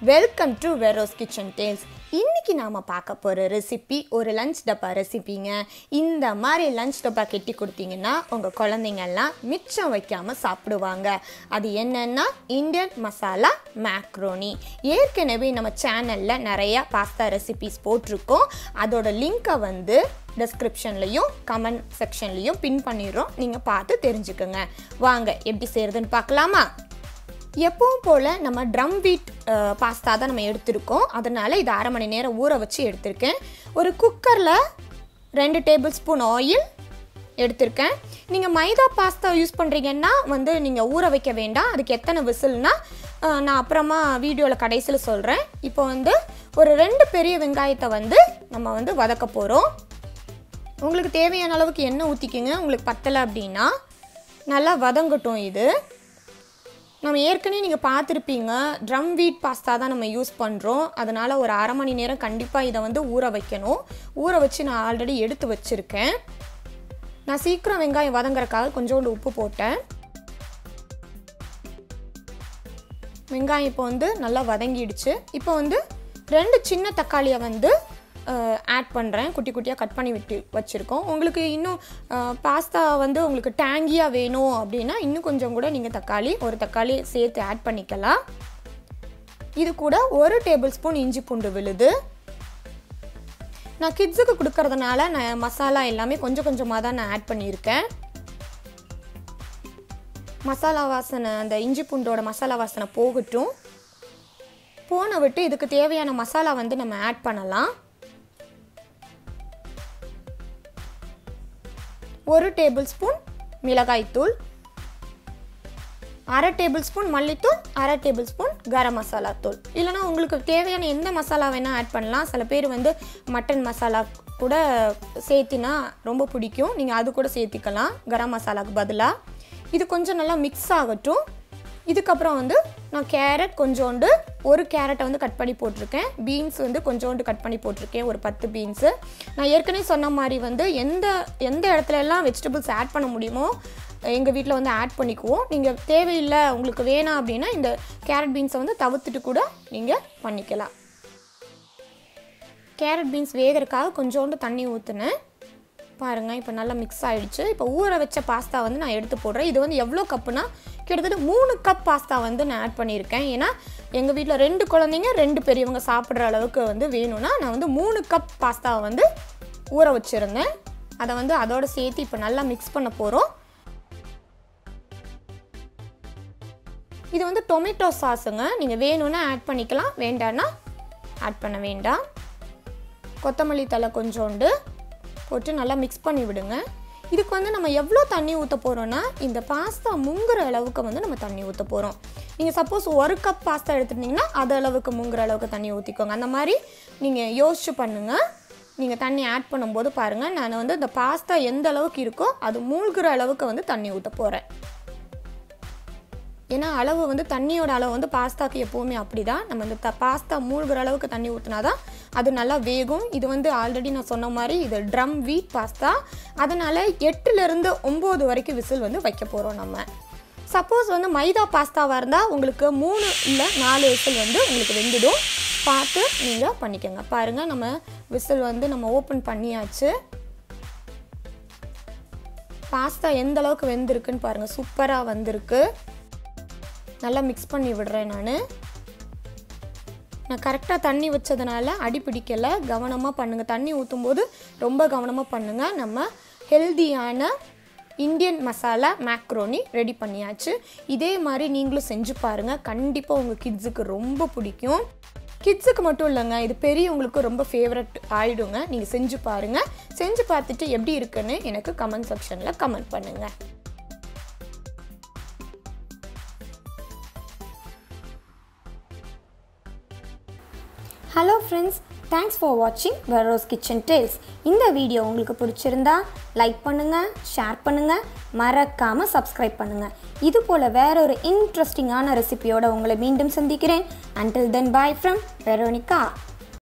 Welcome to Vero's kitchen tales. இன்னைக்கு நாம பார்க்க போற ரெசிபி ஒரு லஞ்ச் டப்பா ரெசிபிங்க. இந்த மாதிரி லஞ்ச் டப்பா கட்டி கொடுத்தீங்கன்னா உங்க குழந்தைங்க எல்லாம் மிச்சம் வைக்காம சாப்பிடுவாங்க. அது என்னன்னா இந்தியன் மசாலா மேக்ரோனி. ஏற்கனவே நம்ம சேனல்ல நிறைய பாஸ்தா ரெசிபிஸ் போட்டிருக்கோம். அதோட லிங்கை வந்து டிஸ்கிரிப்ஷன்லையும் கமெண்ட் செக்ஷன்லையும் பின் பண்ணிடுறோம். நீங்கள் பார்த்து தெரிஞ்சுக்கோங்க. வாங்க எப்படி செய்கிறதுன்னு பார்க்கலாமா? எப்பவும் போல் நம்ம ட்ரம் வீட் பாஸ்தா தான் நம்ம எடுத்திருக்கோம். அதனால் இது 1/2 மணி நேரம் ஊற வச்சு எடுத்திருக்கேன். ஒரு குக்கரில் 2 டேபிள் ஸ்பூன் ஆயில் எடுத்திருக்கேன். நீங்கள் மைதா பாஸ்தா யூஸ் பண்ணுறீங்கன்னா வந்து நீங்கள் ஊற வைக்க வேண்டாம். அதுக்கு எத்தனை விசில்னால் நான் அப்புறமா வீடியோவில் கடைசியில் சொல்கிறேன். இப்போ வந்து ஒரு 2 பெரிய வெங்காயத்தை வந்து நம்ம வந்து வதக்க போகிறோம். உங்களுக்கு தேவையான அளவுக்கு எண்ணெய் ஊற்றிக்கிங்க. உங்களுக்கு பத்தலை அப்படின்னா நல்லா வதங்கட்டும். இது நம்ம ஏற்கனவே நீங்கள் பார்த்துருப்பீங்க, ட்ரம் வீட் பாஸ்தா தான் நம்ம யூஸ் பண்ணுறோம். அதனால் ஒரு 1/2 மணி நேரம் கண்டிப்பாக இதை வந்து ஊற வைக்கணும். ஊற வச்சு நான் ஆல்ரெடி எடுத்து வச்சுருக்கேன். நான் சீக்கிரம் வெங்காயம் வதங்குறதுக்காக கொஞ்சோண்டு உப்பு போட்டேன். வெங்காயம் இப்போ வந்து நல்லா வதங்கிடுச்சு. இப்போ வந்து 2 சின்ன தக்காளியை வந்து ஆட் பண்ணுறேன். குட்டி குட்டியாக கட் பண்ணி விட்டு வச்சுருக்கோம். உங்களுக்கு இன்னும் பாஸ்தா வந்து உங்களுக்கு டேங்கியாக வேணும் அப்படின்னா இன்னும் கொஞ்சம் கூட நீங்கள் ஒரு தக்காளி சேர்த்து ஆட் பண்ணிக்கலாம். இது கூட 1 டேபிள் ஸ்பூன் இஞ்சி பூண்டு விழுது. நான் கிட்ஸுக்கு கொடுக்கறதுனால நான் மசாலா எல்லாமே கொஞ்சம் கொஞ்சமாக தான் நான் ஆட் பண்ணியிருக்கேன். மசாலா வாசனை, அந்த இஞ்சி பூண்டோட மசாலா வாசனை போகட்டும். போன விட்டு இதுக்கு தேவையான மசாலா வந்து நம்ம ஆட் பண்ணலாம். 1 டேபிள் ஸ்பூன் மிளகாய்த்தூள், 1/2 டேபிள் ஸ்பூன் மல்லித்தூள், 1/2 டேபிள் ஸ்பூன் கரம் மசாலா தூள். இல்லைனா உங்களுக்கு தேவையான எந்த மசாலா வேணால் ஆட் பண்ணலாம். சில பேர் வந்து மட்டன் மசாலா கூட சேர்த்தினா ரொம்ப பிடிக்கும். நீங்கள் அது கூட சேர்த்திக்கலாம் கரம் மசாலாவுக்கு பதிலாக. இது கொஞ்சம் நல்லா மிக்ஸ் ஆகட்டும். இதுக்கப்புறம் வந்து நான் கேரட் கொஞ்சோண்டு, 1 கேரட்டை வந்து கட் பண்ணி போட்டிருக்கேன். பீன்ஸ் வந்து கொஞ்சோண்டு கட் பண்ணி போட்டிருக்கேன், ஒரு 10 பீன்ஸு. நான் ஏற்கனவே சொன்ன மாதிரி வந்து எந்த இடத்துல எல்லாம் வெஜிடபிள்ஸ் ஆட் பண்ண முடியுமோ எங்கள் வீட்டில் வந்து ஆட் பண்ணிக்குவோம். நீங்கள் தேவையில்லை உங்களுக்கு வேணாம் அப்படின்னா இந்த கேரட் பீன்ஸை வந்து தவிர்த்துட்டு கூட நீங்கள் பண்ணிக்கலாம். கேரட் பீன்ஸ் வேகிறதுக்காக கொஞ்சோண்டு தண்ணி ஊற்றுனேன். பாருங்கள், இப்போ நல்லா மிக்ஸ் ஆகிடுச்சு. இப்போ ஊற வச்ச பாஸ்தா வந்து நான் எடுத்து போடுறேன். இது வந்து எவ்வளோ கப்புனா கிட்டத்தட்ட 3 கப் பாஸ்தா வந்து நான் ஆட் பண்ணியிருக்கேன். ஏன்னா எங்கள் வீட்டில் 2 குழந்தைங்க 2 பெரியவங்க சாப்பிட்ற அளவுக்கு வந்து வேணும்னா நான் வந்து 3 கப் பாஸ்தாவை வந்து ஊற வச்சுருந்தேன். அதை வந்து அதோடு சேர்த்து இப்போ நல்லா மிக்ஸ் பண்ண போகிறோம். இது வந்து டொமேட்டோ சாஸுங்க. நீங்கள் வேணும்னா ஆட் பண்ணிக்கலாம், வேண்டான்னா ஆட் பண்ண வேண்டாம். கொத்தமல்லி தழை கொஞ்சோண்டு போட்டு நல்லா மிக்ஸ் பண்ணி விடுங்க. இதுக்கு வந்து நம்ம எவ்வளோ தண்ணி ஊற்ற போகிறோன்னா இந்த பாஸ்தா முங்குற அளவுக்கு வந்து நம்ம தண்ணி ஊற்ற போகிறோம். நீங்கள் சப்போஸ் 1 கப் பாஸ்தா எடுத்துட்டிங்கன்னா அது அளவுக்கு முங்குற அளவுக்கு தண்ணி ஊற்றிக்கோங்க. அந்த மாதிரி நீங்கள் யோசிச்சு பண்ணுங்கள். நீங்கள் தண்ணி ஆட் பண்ணும்போது பாருங்கள், நான் வந்து இந்த பாஸ்தா எந்த அளவுக்கு இருக்கோ அது மூழ்கிற அளவுக்கு வந்து தண்ணி ஊற்ற போகிறேன். ஏன்னா அளவு வந்து தண்ணியோட அளவு வந்து பாஸ்தாக்கு எப்போவுமே அப்படி தான். நம்ம இந்த பாஸ்தா மூழ்கிற அளவுக்கு தண்ணி ஊற்றினா தான் அது நல்லா வேகும். இது வந்து ஆல்ரெடி நான் சொன்ன மாதிரி இது ட்ரம் வீட் பாஸ்தா. அதனால் 8லேருந்து 9 வரைக்கும் விசில் வந்து வைக்க போகிறோம் நம்ம. சப்போஸ் வந்து மைதா பாஸ்தாவாக இருந்தால் உங்களுக்கு 3 இல்லை 4 விசில் வந்து உங்களுக்கு வெந்துடும். பார்த்து நீங்கள் பண்ணிக்கோங்க. பாருங்கள், நம்ம விசில் வந்து நம்ம ஓப்பன் பண்ணியாச்சு. பாஸ்தா எந்த அளவுக்கு வெந்திருக்குன்னு பாருங்கள், சூப்பராக வந்திருக்கு. நல்லா மிக்ஸ் பண்ணி விடுறேன். நான் கரெக்டாக தண்ணி வச்சதுனால அடி பிடிக்கலை. கவனமாக பண்ணுங்கள். தண்ணி ஊற்றும்போது ரொம்ப கவனமாக பண்ணுங்கள். நம்ம ஹெல்தியான இந்தியன் மசாலா மேக்ரோனி ரெடி பண்ணியாச்சு. இதே மாதிரி நீங்களும் செஞ்சு பாருங்கள். கண்டிப்பாக உங்கள் கிட்ஸுக்கு ரொம்ப பிடிக்கும். கிட்ஸுக்கு மட்டும் இல்லைங்க, இது பெரியவங்களுக்கு ரொம்ப ஃபேவரட் ஆகிடுங்க. நீங்கள் செஞ்சு பாருங்கள். செஞ்சு பார்த்துட்டு எப்படி இருக்குன்னு எனக்கு கமெண்ட் செக்ஷனில் கமெண்ட் பண்ணுங்கள். ஹலோ ஃப்ரெண்ட்ஸ், தேங்க்ஸ் ஃபார் வாட்சிங் வெரோஸ் கிச்சன் டேல்ஸ். இந்த வீடியோ உங்களுக்கு பிடிச்சிருந்தா லைக் பண்ணுங்கள், ஷேர் பண்ணுங்கள், மறக்காமல் சப்ஸ்கிரைப் பண்ணுங்கள். இது போல் வேறொரு இன்ட்ரெஸ்டிங்கான ரெசிபியோடு உங்களை மீண்டும் சந்திக்கிறேன். Until then, bye from Veronica.